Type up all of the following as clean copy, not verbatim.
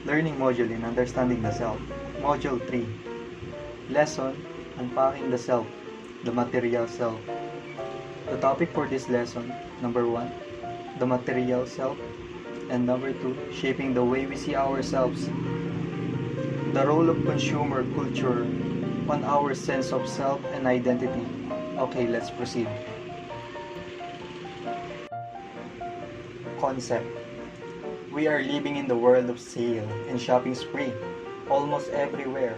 Learning Module in Understanding the Self. Module 3. Lesson, Unpacking the Self, the Material Self. The topic for this lesson, number 1, the material self, and number 2, shaping the way we see ourselves. The role of consumer culture on our sense of self and identity. Okay, let's proceed. Concept. We are living in the world of sale and shopping spree. Almost everywhere,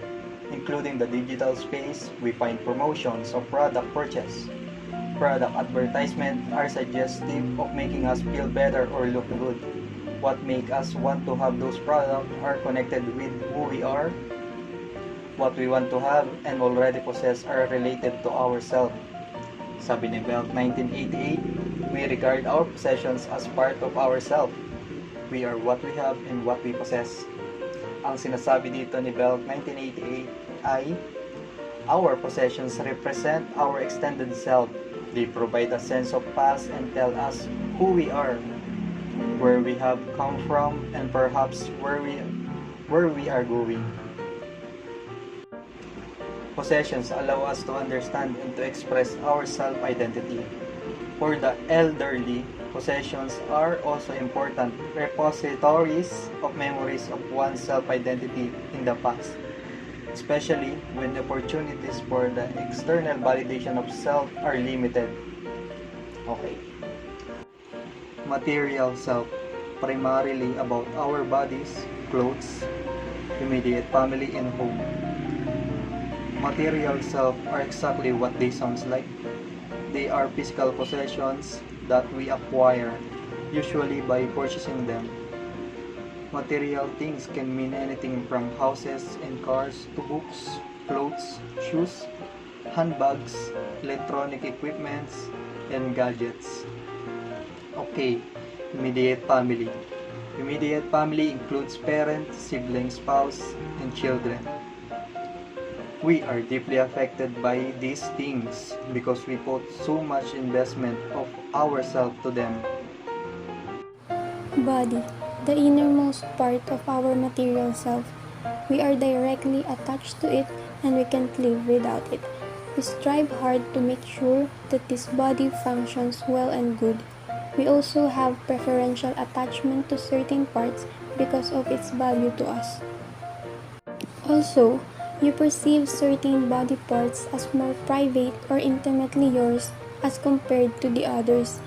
including the digital space, we find promotions of product purchase. Product advertisements are suggestive of making us feel better or look good. What makes us want to have those products are connected with who we are. What we want to have and already possess are related to ourselves. Sabi ni Bell 1988, we regard our possessions as part of ourselves. We are what we have and what we possess. Ang sinasabi dito ni Bell 1988 ay, our possessions represent our extended self. They provide a sense of past and tell us who we are, where we have come from, and perhaps where we are going. Possessions allow us to understand and to express our self-identity. For the elderly, possessions are also important repositories of memories of one's self-identity in the past, especially when the opportunities for the external validation of self are limited. Okay. Material self, primarily about our bodies, clothes, immediate family, and home. Material self are exactly what they sound like. They are physical possessions that we acquire, usually by purchasing them. Material things can mean anything from houses and cars to books, clothes, shoes, handbags, electronic equipments, and gadgets. Okay, immediate family. Immediate family includes parents, siblings, spouse, and children. We are deeply affected by these things because we put so much investment of ourselves to them. Body, the innermost part of our material self. We are directly attached to it and we can't live without it. We strive hard to make sure that this body functions well and good. We also have preferential attachment to certain parts because of its value to us. Also, you perceive certain body parts as more private or intimately yours as compared to the others.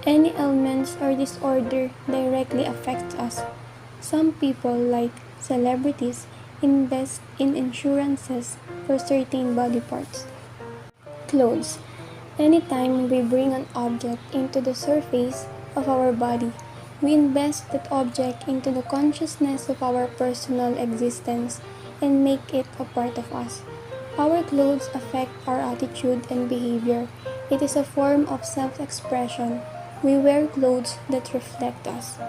Any ailments or disorder directly affects us. Some people, like celebrities, invest in insurances for certain body parts. Clothes. Anytime we bring an object into the surface of our body, we invest that object into the consciousness of our personal existence and make it a part of us. Our clothes affect our attitude and behavior. It is a form of self-expression. We wear clothes that reflect us.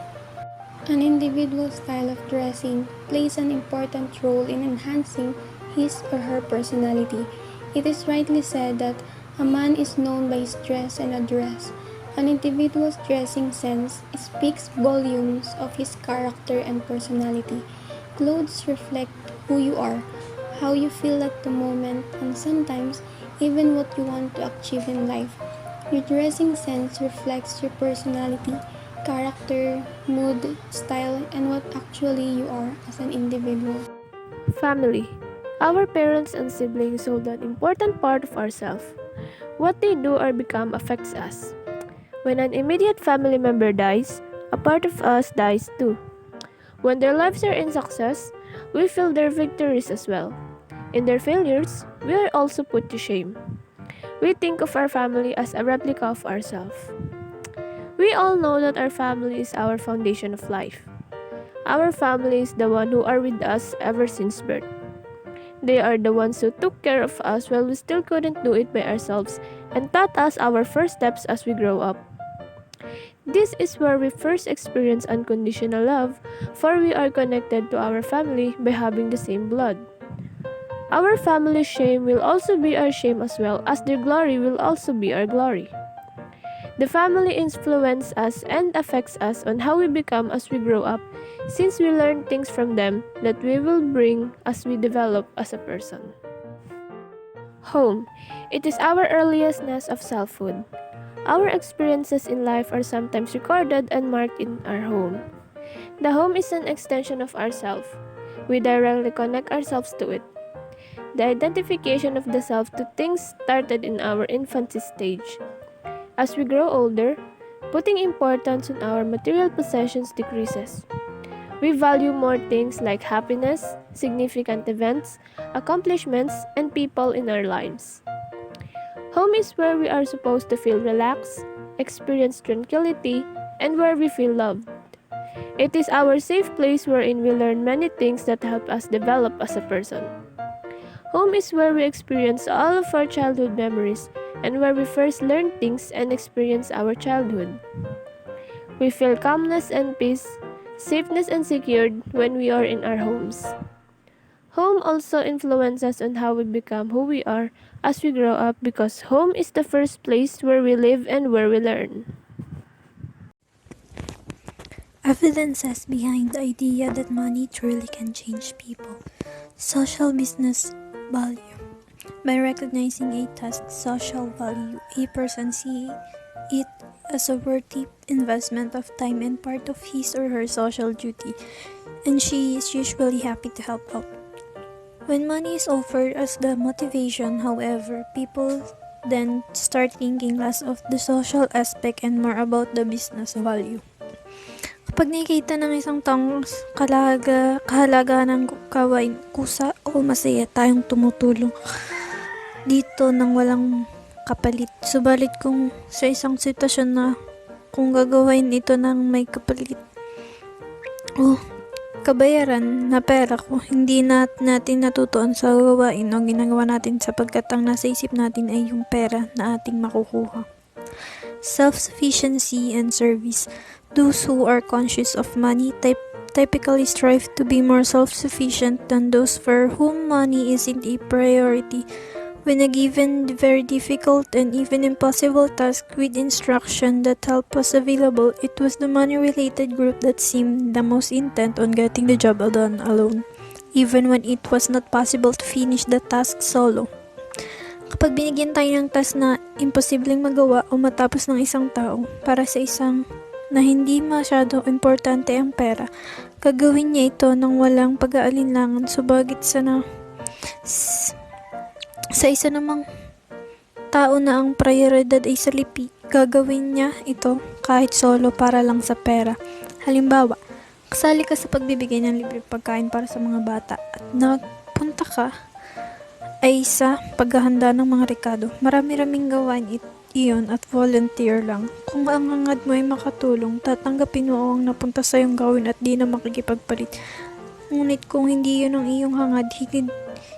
An individual's style of dressing plays an important role in enhancing his or her personality. It is rightly said that a man is known by his dress and address. An individual's dressing sense speaks volumes of his character and personality. Clothes reflect who you are, how you feel at the moment, and sometimes even what you want to achieve in life. Your dressing sense reflects your personality, character, mood, style, and what actually you are as an individual. Family. Our parents and siblings hold an important part of ourselves. What they do or become affects us. When an immediate family member dies, a part of us dies too. When their lives are in success, we feel their victories as well. In their failures, we are also put to shame. We think of our family as a replica of ourselves. We all know that our family is our foundation of life. Our family is the one who are with us ever since birth. They are the ones who took care of us while we still couldn't do it by ourselves and taught us our first steps as we grow up. This is where we first experience unconditional love, for we are connected to our family by having the same blood. Our family's shame will also be our shame as well, as their glory will also be our glory. The family influences us and affects us on how we become as we grow up, since we learn things from them that we will bring as we develop as a person. Home. It is our earliest nest of selfhood. Our experiences in life are sometimes recorded and marked in our home. The home is an extension of ourself. We directly connect ourselves to it. The identification of the self to things started in our infancy stage. As we grow older, putting importance on our material possessions decreases. We value more things like happiness, significant events, accomplishments, and people in our lives. Home is where we are supposed to feel relaxed, experience tranquility, and where we feel loved. It is our safe place wherein we learn many things that help us develop as a person. Home is where we experience all of our childhood memories and where we first learn things and experience our childhood. We feel calmness and peace, safeness and secured when we are in our homes. Home also influences on how we become who we are as we grow up because home is the first place where we live and where we learn. Evidences behind the idea that money truly can change people. Social business value. By recognizing a task's social value, a person sees it as a worthy investment of time and part of his or her social duty, and she is usually happy to help out. When money is offered as the motivation, however, people then start thinking less of the social aspect and more about the business value. Kapag nakikita ng isang taong kahalagahan ng gawain, kusa o masaya tayong tumutulong dito nang walang kapalit. Subalit kung sa isang sitwasyon na kung gagawin ito ng may kapalit o kabayaran na pera ko, hindi natin natutuon sa gawain o ginagawa natin sapagkat ang nasa isip natin ay yung pera na ating makukuha. Self-sufficiency and service. Those who are conscious of money typically strive to be more self-sufficient than those for whom money isn't a priority. When a given very difficult and even impossible task with instruction that help was available, it was the money-related group that seemed the most intent on getting the job done alone, even when it was not possible to finish the task solo. Kapag binigyan tayo ng task na imposibleng magawa o matapos ng isang tao para sa isang na hindi masyado importante ang pera, gagawin niya ito ng walang pag-aalinlangan, subalit sa isa namang tao na ang prioridad ay sa lipi, gagawin niya ito kahit solo para lang sa pera. Halimbawa, kasali ka sa pagbibigay ng libre pagkain para sa mga bata at nagpunta ka ay sa paghahanda ng mga rekado. Marami-raming gawain iyon at volunteer lang. Kung ang hangad mo ay makatulong, tatanggapin mo ang napunta sa iyong gawin at di na makikipagpalit. Ngunit kung hindi yun ang iyong hangad,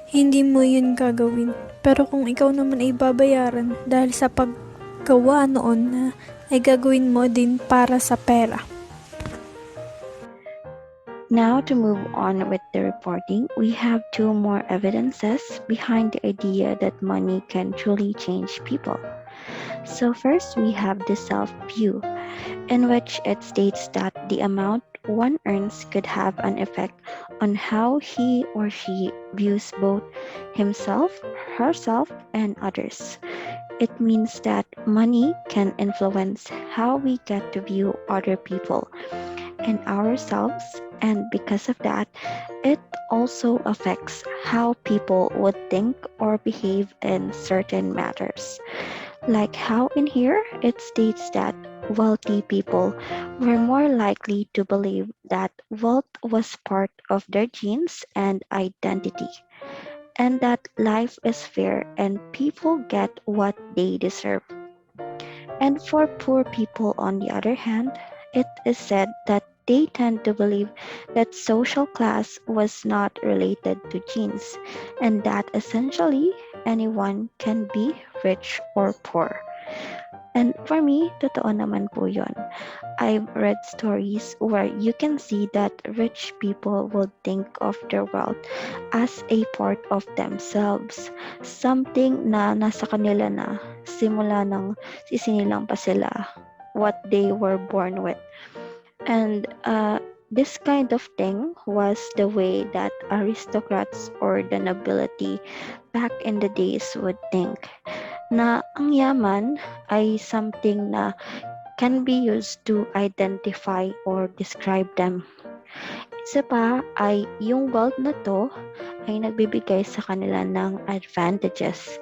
hindi mo yun gagawin. Pero kung ikaw naman ay babayaran dahil sa paggawa noon na ay gagawin mo din para sa pera. Now to move on with the reporting, we have two more evidences behind the idea that money can truly change people. So first we have the self-view, in which it states that the amount one earns could have an effect on how he or she views both himself, herself, and others. It means that money can influence how we get to view other people and ourselves, and because of that, it also affects how people would think or behave in certain matters. Like how in here it states that wealthy people were more likely to believe that wealth was part of their genes and identity, and that life is fair and people get what they deserve. And for poor people, on the other hand, it is said that they tend to believe that social class was not related to genes, and that essentially anyone can be rich or poor. And for me, totoo naman po yun. I've read stories where you can see that rich people will think of their wealth as a part of themselves. Something na nasa kanila na simula nang isinilang pa sila, what they were born with. And this kind of thing was the way that aristocrats or the nobility back in the days would think na ang yaman ay something na can be used to identify or describe them. Isa pa ay yung wealth na to ay nagbibigay sa kanila ng advantages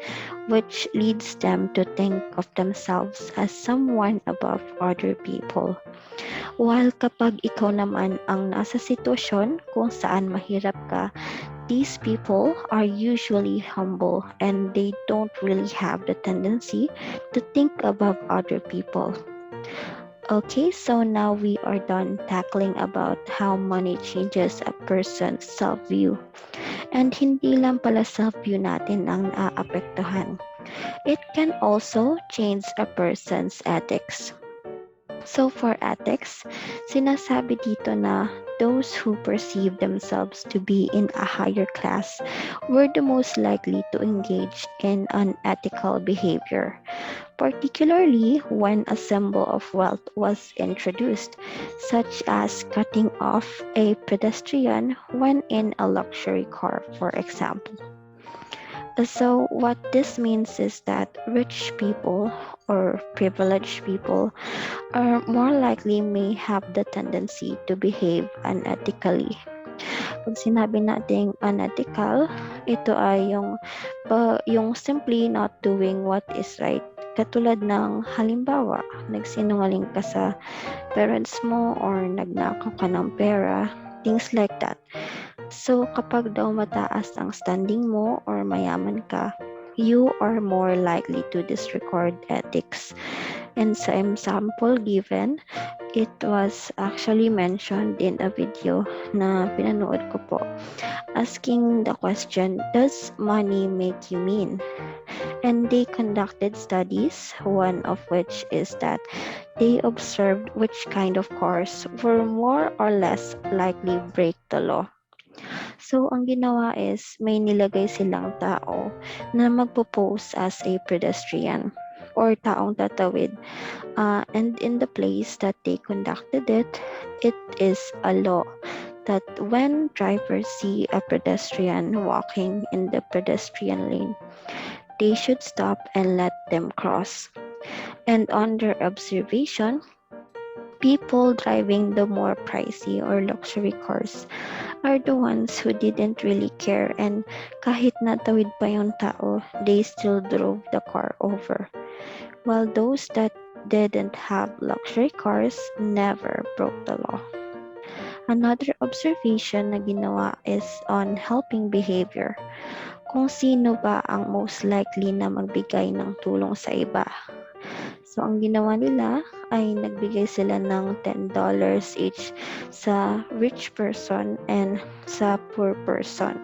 which leads them to think of themselves as someone above other people. While kapag ikaw naman ang nasa sitwasyon kung saan mahirap ka, these people are usually humble and they don't really have the tendency to think above other people. Okay, so now we are done tackling about how money changes a person's self-view. And hindi lang pala self-view natin ang naaapektuhan. It can also change a person's ethics. So for ethics, sinasabi dito na those who perceive themselves to be in a higher class were the most likely to engage in unethical behavior, particularly when a symbol of wealth was introduced, such as cutting off a pedestrian when in a luxury car, for example. So, what this means is that rich people or privileged people are more likely may have the tendency to behave unethically. Pag sinabi nating unethical, ito ay yung simply not doing what is right. Katulad ng halimbawa, nagsinungaling ka sa parents mo or nagnakaw ka ng pera, things like that. So kapag daw mataas ang standing mo or mayaman ka, you are more likely to disregard ethics. And sa example given, it was actually mentioned in a video na pinanood ko po, asking the question, does money make you mean? And they conducted studies, one of which is that they observed which kind of cars were more or less likely break the law. So, ang ginawa is may nilagay silang tao na magpo-pose as a pedestrian or taong tatawid. And in the place that they conducted it, it is a law that when drivers see a pedestrian walking in the pedestrian lane, they should stop and let them cross. And under observation, people driving the more pricey or luxury cars are the ones who didn't really care, and kahit natawid pa yung tao, they still drove the car over. While those that didn't have luxury cars never broke the law. Another observation na ginawa is on helping behavior. Kung sino ba ang most likely na magbigay ng tulong sa iba. So, ang ginawa nila ay nagbigay sila ng $10 each sa rich person and sa poor person.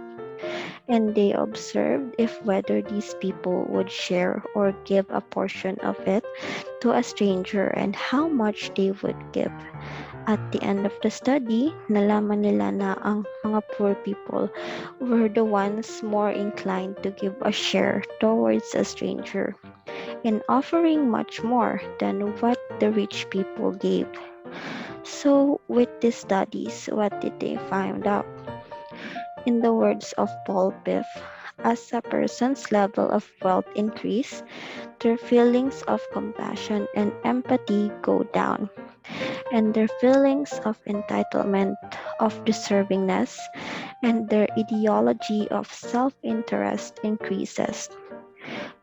And they observed if whether these people would share or give a portion of it to a stranger and how much they would give. At the end of the study, nalaman nila na ang mga poor people were the ones more inclined to give a share towards a stranger, in offering much more than what the rich people gave. So, with these studies, what did they find out? In the words of Paul Biff, as a person's level of wealth increase, their feelings of compassion and empathy go down, and their feelings of entitlement, of deservingness, and their ideology of self-interest increases,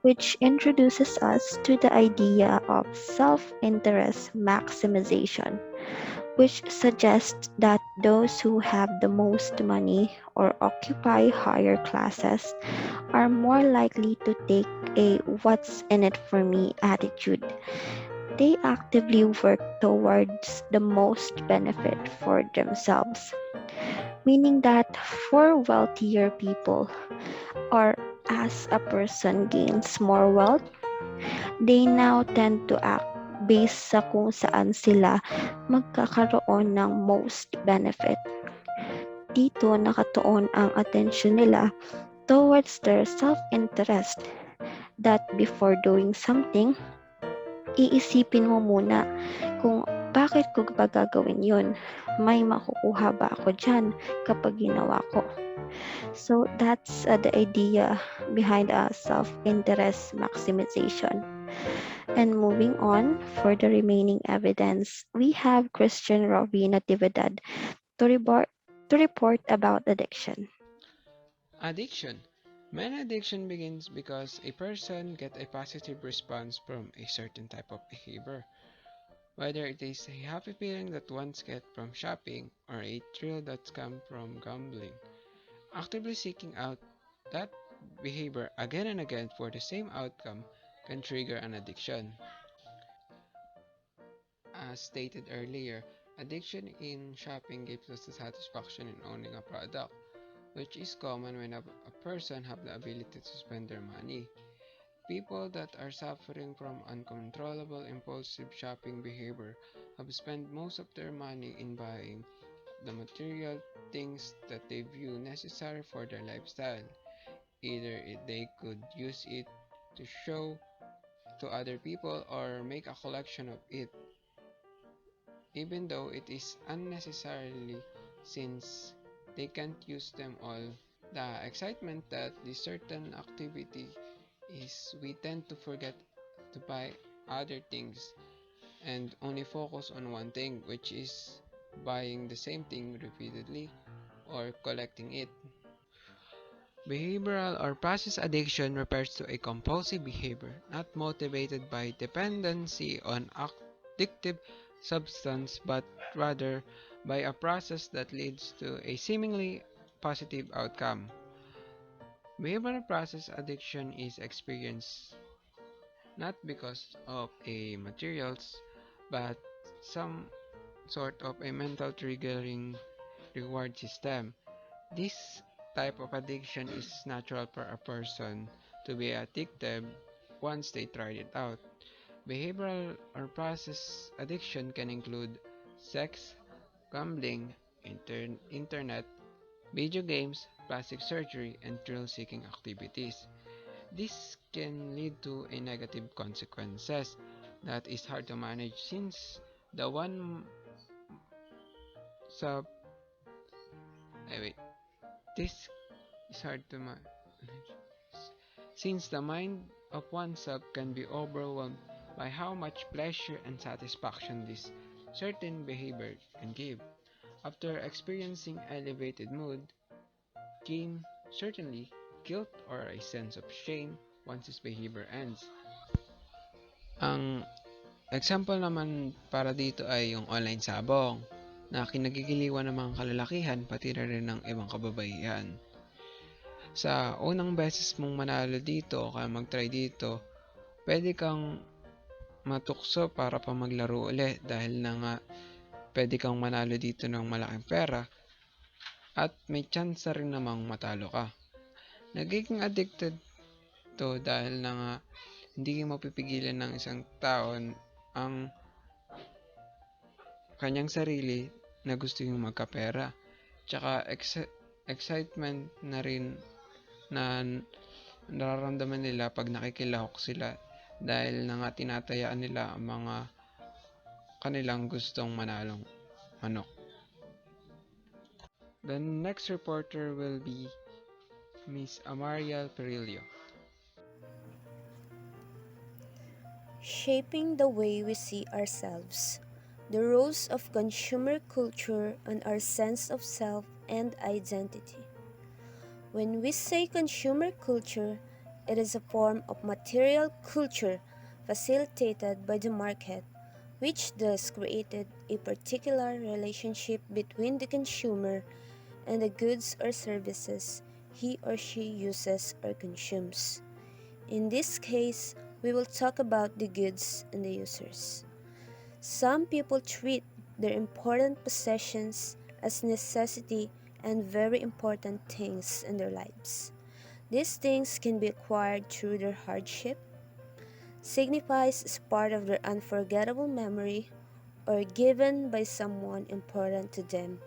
which introduces us to the idea of self-interest maximization, which suggests that those who have the most money or occupy higher classes are more likely to take a what's in it for me attitude. They actively work towards the most benefit for themselves, meaning that for wealthier people, or as a person gains more wealth, They now tend to act based sa kung saan sila magkakaroon ng most benefit. Dito nakatuon ang atensyon nila towards their self-interest that before doing something, iisipin mo muna kung bakit ko ba gagawin yun? May makukuha ba ako dyan kapag ginawa ko? So that's the idea behind self-interest maximization. And moving on, for the remaining evidence, we have Christian Rovi Natividad to report about addiction. Addiction. Many addiction begins because a person get a positive response from a certain type of behavior, whether it is a happy feeling that one gets from shopping or a thrill that comes from gambling. Actively seeking out that behavior again and again for the same outcome can trigger an addiction. As stated earlier, addiction in shopping gives us the satisfaction in owning a product, which is common when a person have the ability to spend their money. People that are suffering from uncontrollable impulsive shopping behavior have spent most of their money in buying the material things that they view necessary for their lifestyle. Either they could use it to show to other people or make a collection of it, even though it is unnecessarily since they can't use them all. The excitement that this certain activity is we tend to forget to buy other things and only focus on one thing, which is buying the same thing repeatedly or collecting it. Behavioral or process addiction refers to a compulsive behavior not motivated by dependency on addictive substance but rather by a process that leads to a seemingly positive outcome. Behavioral process addiction is experienced not because of a materials but some sort of a mental triggering reward system. This type of addiction is natural for a person to be addicted once they tried it out. Behavioral or process addiction can include sex, gambling, internet, video games, plastic surgery, and thrill-seeking activities. This can lead to a negative consequences that is hard to manage since the one sub wait, this is hard to manage since the mind of one sub can be overwhelmed by how much pleasure and satisfaction this certain behavior can give. After experiencing elevated mood, gain certainly guilt or a sense of shame once this behavior ends. Ang example naman para dito ay yung online sabong na kinagigiliwan ng mga kalalakihan pati na rin ng ibang kababaihan. Sa unang beses mong manalo dito o kaya mag-try dito, pwede kang matukso para pa maglaro ulit dahil na nga pwede kang manalo dito ng malaking pera at may chance rin namang matalo ka. Nagiging addicted to dahil na nga hindi mapipigilan ng isang tao ang kanyang sarili na gusto yung magkapera. Tsaka excitement na rin na nararamdaman nila pag nakikilahok sila dahil na nga tinatayaan nila ang mga kanilang gustong manalong manok. The next reporter will be Miss Amariel Perillo. Shaping the way we see ourselves, the roles of consumer culture on our sense of self and identity. When we say consumer culture, it is a form of material culture facilitated by the market, which thus created a particular relationship between the consumer and the goods or services he or she uses or consumes. In this case, we will talk about the goods and the users. Some people treat their important possessions as necessity and very important things in their lives. These things can be acquired through their hardship, signifies as part of their unforgettable memory or given by someone important to them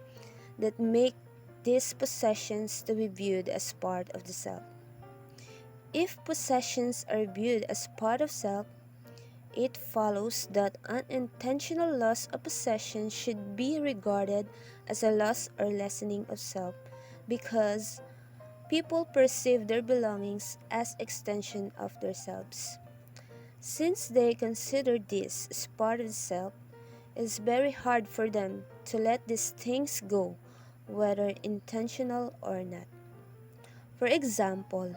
that make these possessions to be viewed as part of the self. If possessions are viewed as part of self, it follows that unintentional loss of possession should be regarded as a loss or lessening of self because people perceive their belongings as extension of themselves. Since they consider this as part of the self, it is very hard for them to let these things go, whether intentional or not. For example,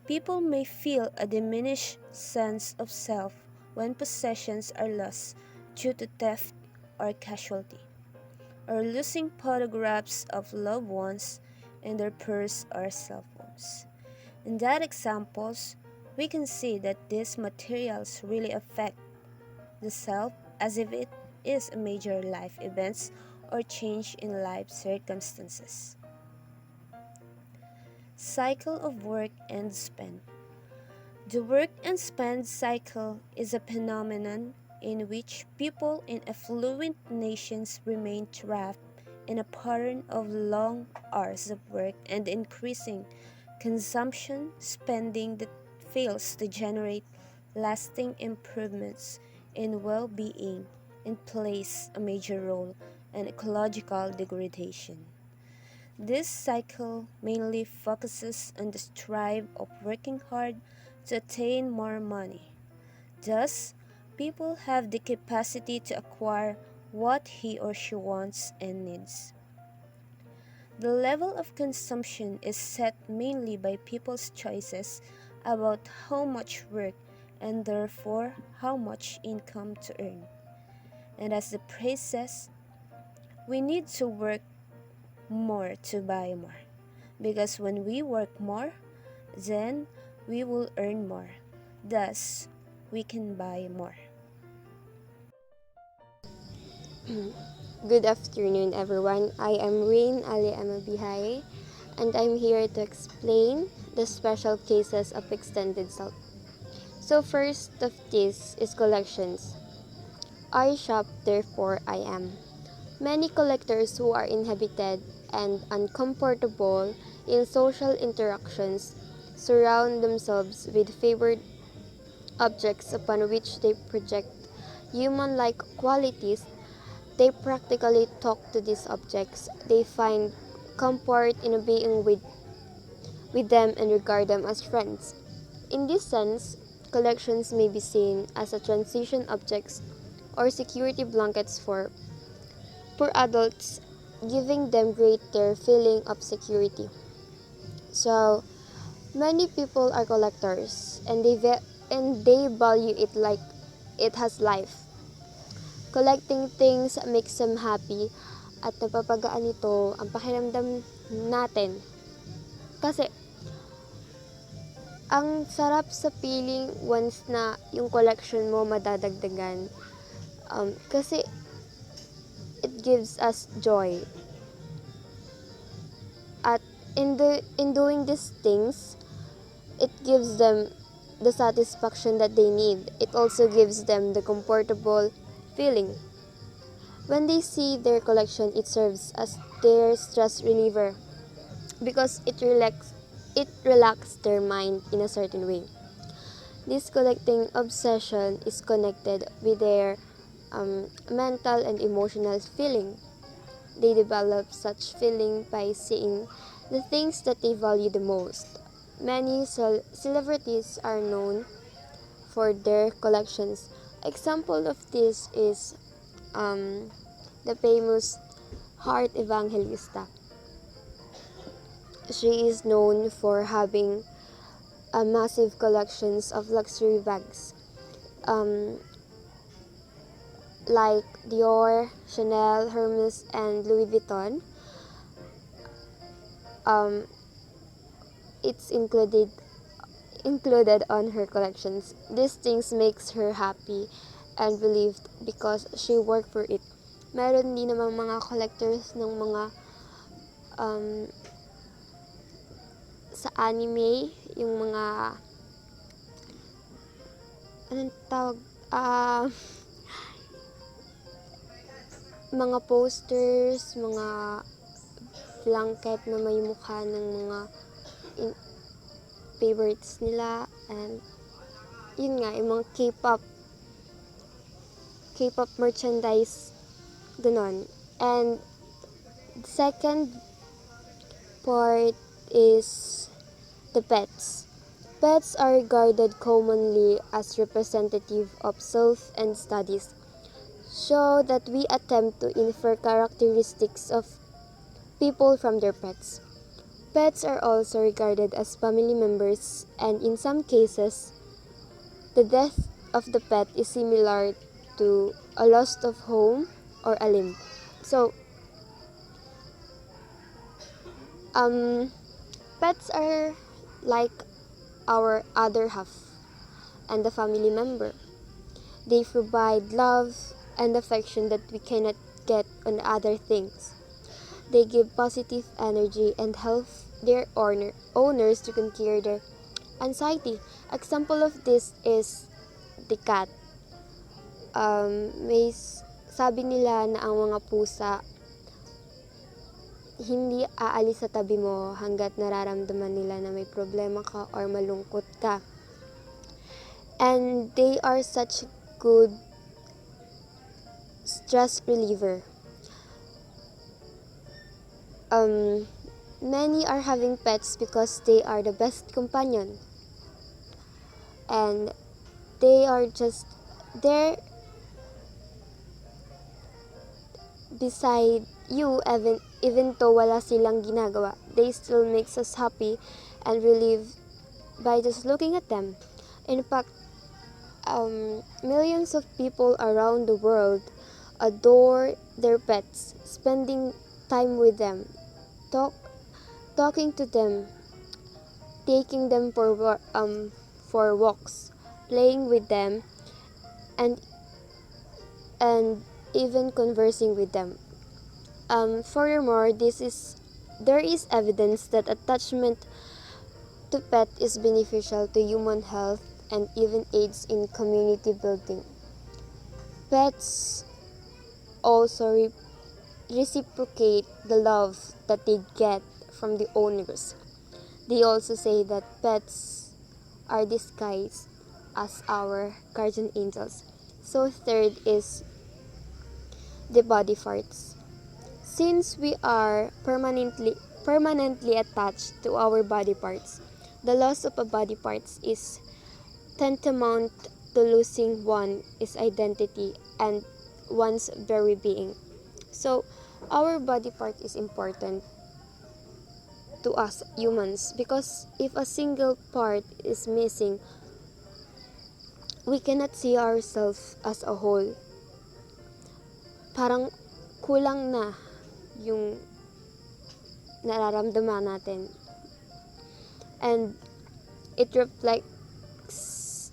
people may feel a diminished sense of self when possessions are lost due to theft or casualty, or losing photographs of loved ones in their purse or cell phones. In that examples, we can see that these materials really affect the self as if it is a major life events or change in life circumstances. Cycle of work and spend. The work and spend cycle is a phenomenon in which people in affluent nations remain trapped in a pattern of long hours of work and increasing consumption spending that fails to generate lasting improvements in well-being and plays a major role in ecological degradation. This cycle mainly focuses on the strive of working hard to attain more money. Thus, people have the capacity to acquire what he or she wants and needs. The level of consumption is set mainly by people's choices about how much work and therefore how much income to earn. And as the praise says, we need to work more to buy more. Because when we work more, then we will earn more. Thus, we can buy more. Good afternoon, everyone. I am Rain Ali Amabihay, and I'm here to explain the special cases of extended self. So, first of this is collections. I shop, therefore I am. Many collectors who are inhabited and uncomfortable in social interactions surround themselves with favored objects upon which they project human like qualities. They practically talk to these objects. They find comfort in being with them and regard them as friends. In this sense, collections may be seen as a transition objects or security blankets for adults, giving them greater feeling of security. So, many people are collectors and they value it like it has life. Collecting things makes them happy at napapagaan ito ang pakiramdam natin. Kasi, ang sarap sa feeling once na yung collection mo madadagdagan. Kasi, it gives us joy. At in doing these things, it gives them the satisfaction that they need. It also gives them the comfortable feeling. When they see their collection, it serves as their stress reliever because it relaxes their mind in a certain way. This collecting obsession is connected with their mental and emotional feeling. They develop such feeling by seeing the things that they value the most. Many celebrities are known for their collections. Example of this is the famous Heart Evangelista. She is known for having a massive collections of luxury bags, like Dior, Chanel, Hermes, and Louis Vuitton. It's included on her collections. These things makes her happy and relieved because she worked for it. Meron din namang mga collectors ng mga sa anime, yung mga anong tawag, ah, mga posters, mga blanket na may mukha ng mga in- favorites nila, and yun nga, yung mga K-pop merchandise, ganon. And second part is the pets. Pets are regarded commonly as representative of self, and studies show that we attempt to infer characteristics of people from their pets. Pets are also regarded as family members, and in some cases, the death of the pet is similar to a loss of home or a limb. So, um, pets are like our other half and a family member. They provide love and affection that we cannot get on other things. They give positive energy and help their owners to conquer their anxiety. Example of this is the cat. Sabi nila na ang mga pusa hindi aalis sa tabi mo hanggat nararamdaman nila na may problema ka or malungkot ka. And they are such good stress reliever. Many are having pets because they are the best companion, and they are just there beside you, even though wala silang ginagawa. They still makes us happy and relieved by just looking at them. In fact, millions of people around the world adore their pets, spending time with them, talking to them, taking them for walks, playing with them, and even conversing with them. Furthermore, there is evidence that attachment to pet is beneficial to human health and even aids in community building. Pets also reciprocate the love that they get from the owners. They also say that pets are disguised as our guardian angels. So third is the body parts. Since we are permanently attached to our body parts, the loss of a body parts is tantamount to losing one's identity and one's very being. So, our body part is important to us humans because if a single part is missing, we cannot see ourselves as a whole. Parang kulang na yung nararamdaman natin. And it reflects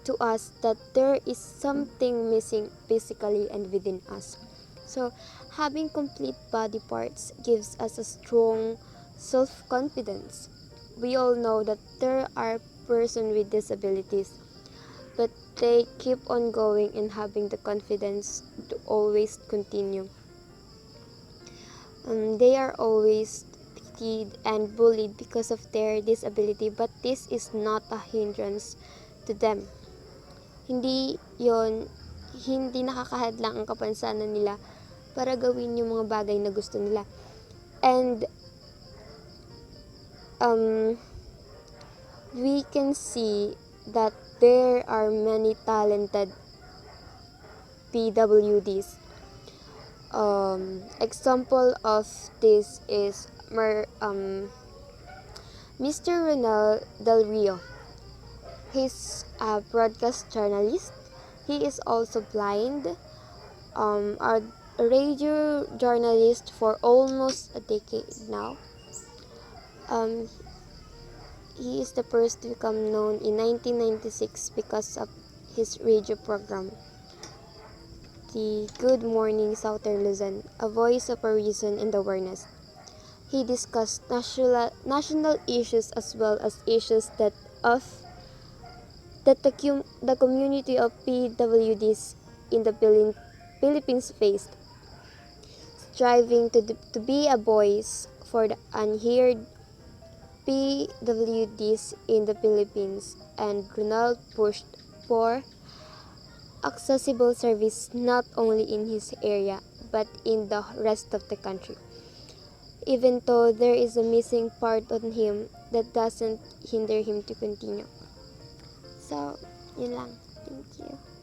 to us that there is something missing physically and within us. So, having complete body parts gives us a strong self-confidence. We all know that there are persons with disabilities, but they keep on going and having the confidence to always continue. They are always pitied and bullied because of their disability, but this is not a hindrance to them. Hindi nakakahadlang ang kapansanan nila para gawin yung mga bagay na gusto nila. And we can see that there are many talented PWDs. Example of this is Mr. Ronald Del Rio. He's a broadcast journalist. He is also blind, a radio journalist for almost a decade now. He is the first to become known in 1996 because of his radio program, the Good Morning Southern Luzon, a voice of a reason and awareness. He discussed national issues as well as issues that of that the community of PWDs in the Philippines faced, striving to be a voice for the unheard PWDs in the Philippines, and Ronald pushed for accessible service not only in his area but in the rest of the country. Even though there is a missing part on him, that doesn't hinder him to continue. So, yun lang. Thank you.